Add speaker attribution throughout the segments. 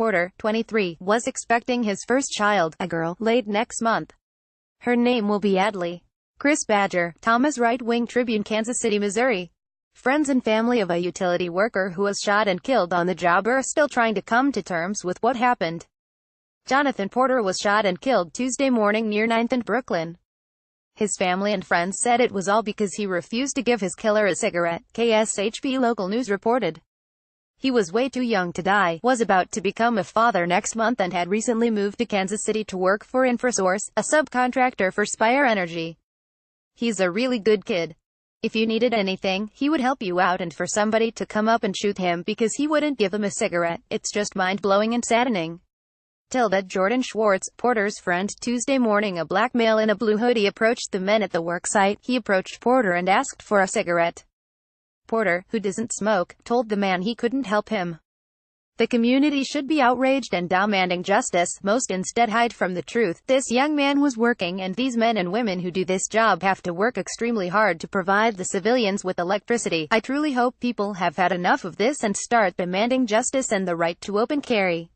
Speaker 1: Porter, 23, was expecting his first child, a girl, late next month. Her name will be Adley. Chris Badger, Thomas Right-Wing Tribune, Kansas City, Missouri. Friends and family of a utility worker who was shot and killed on the job are still trying to come to terms with what happened. Jonathan Porter was shot and killed Tuesday morning near 9th and Brooklyn. His family and friends said it was all because he refused to give his killer a cigarette, KSHP Local News reported. He was way too young to die, was about to become a father next month, and had recently moved to Kansas City to work for InfraSource, a subcontractor for Spire Energy. He's a really good kid. If you needed anything, he would help you out, and for somebody to come up and shoot him because he wouldn't give him a cigarette, it's just mind-blowing and saddening. Tilda Jordan Schwartz, Porter's friend, Tuesday morning. A black male in a blue hoodie approached the men at the work site. He approached Porter and asked for a cigarette. Porter, who doesn't smoke, told the man he couldn't help him. The community should be outraged and demanding justice. Most instead hide from the truth. This young man was working, and these men and women who do this job have to work extremely hard to provide the civilians with electricity. I truly hope people have had enough of this and start demanding justice and the right to open carry.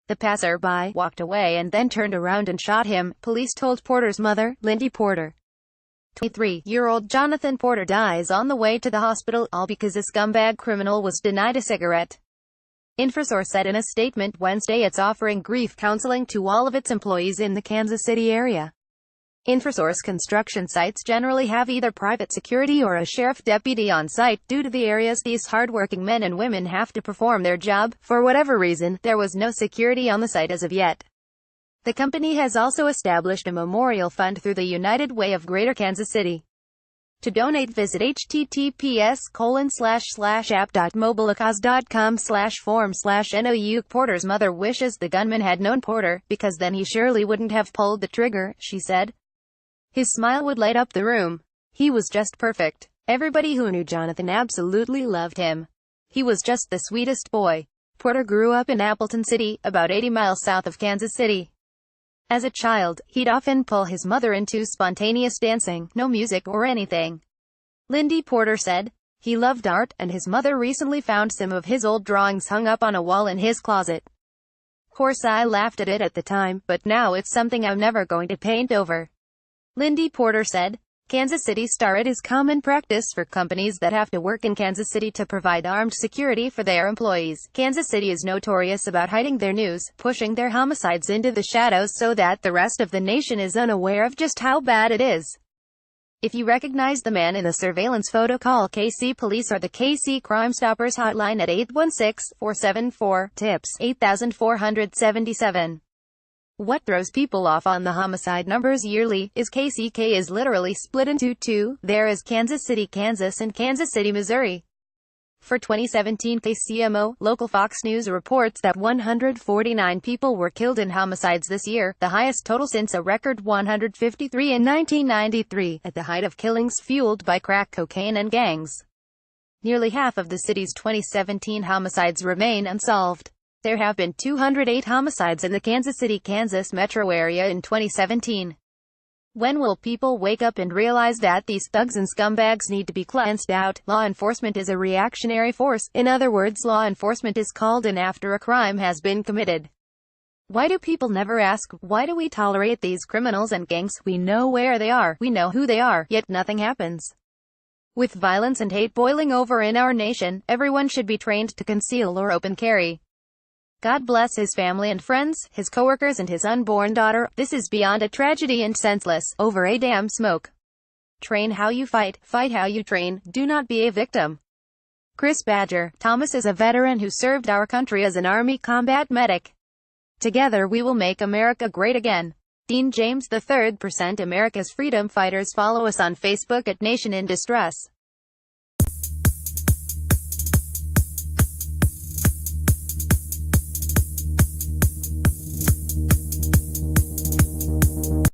Speaker 1: The passerby walked away and then turned around and shot him, police told Porter's mother, Lindy Porter. 23-year-old Jonathan Porter dies on the way to the hospital, all because a scumbag criminal was denied a cigarette. InfraSource said in a statement Wednesday it's offering grief counseling to all of its employees in the Kansas City area. InfraSource construction sites generally have either private security or a sheriff deputy on site. Due to the areas these hardworking men and women have to perform their job, for whatever reason, there was no security on the site as of yet. The company has also established a memorial fund through the United Way of Greater Kansas City. To donate, visit https://app.mobilecause.com/form/NOU. Porter's mother wishes the gunman had known Porter, because then he surely wouldn't have pulled the trigger, she said. His smile would light up the room. He was just perfect. Everybody who knew Jonathan absolutely loved him. He was just the sweetest boy. Porter grew up in Appleton City, about 80 miles south of Kansas City. As a child, he'd often pull his mother into spontaneous dancing, no music or anything. Lindy Porter said. He loved art, and his mother recently found some of his old drawings hung up on a wall in his closet. Course I laughed at it at the time, but now it's something I'm never going to paint over. Lindy Porter said. Kansas City Star. It is common practice for companies that have to work in Kansas City to provide armed security for their employees. Kansas City is notorious about hiding their news, pushing their homicides into the shadows so that the rest of the nation is unaware of just how bad it is. If you recognize the man in the surveillance photo, call KC Police or the KC Crime Stoppers hotline at 816-474-TIPS 8477. What throws people off on the homicide numbers yearly is KCK is literally split into two. There is Kansas City, Kansas and Kansas City, Missouri. For 2017, KCMO, local Fox News reports that 149 people were killed in homicides this year, the highest total since a record 153 in 1993, at the height of killings fueled by crack cocaine and gangs. Nearly half of the city's 2017 homicides remain unsolved. There have been 208 homicides in the Kansas City, Kansas metro area in 2017. When will people wake up and realize that these thugs and scumbags need to be cleansed out? Law enforcement is a reactionary force. In other words, law enforcement is called in after a crime has been committed. Why do people never ask, why do we tolerate these criminals and gangs? We know where they are, we know who they are, yet nothing happens. With violence and hate boiling over in our nation, everyone should be trained to conceal or open carry. God bless his family and friends, his coworkers and his unborn daughter. This is beyond a tragedy and senseless, over a damn smoke. Train how you fight, fight how you train, do not be a victim. Chris Badger. Thomas is a veteran who served our country as an Army combat medic. Together we will make America great again. Dean James III. America's freedom fighters. Follow us on Facebook at Nation in Distress.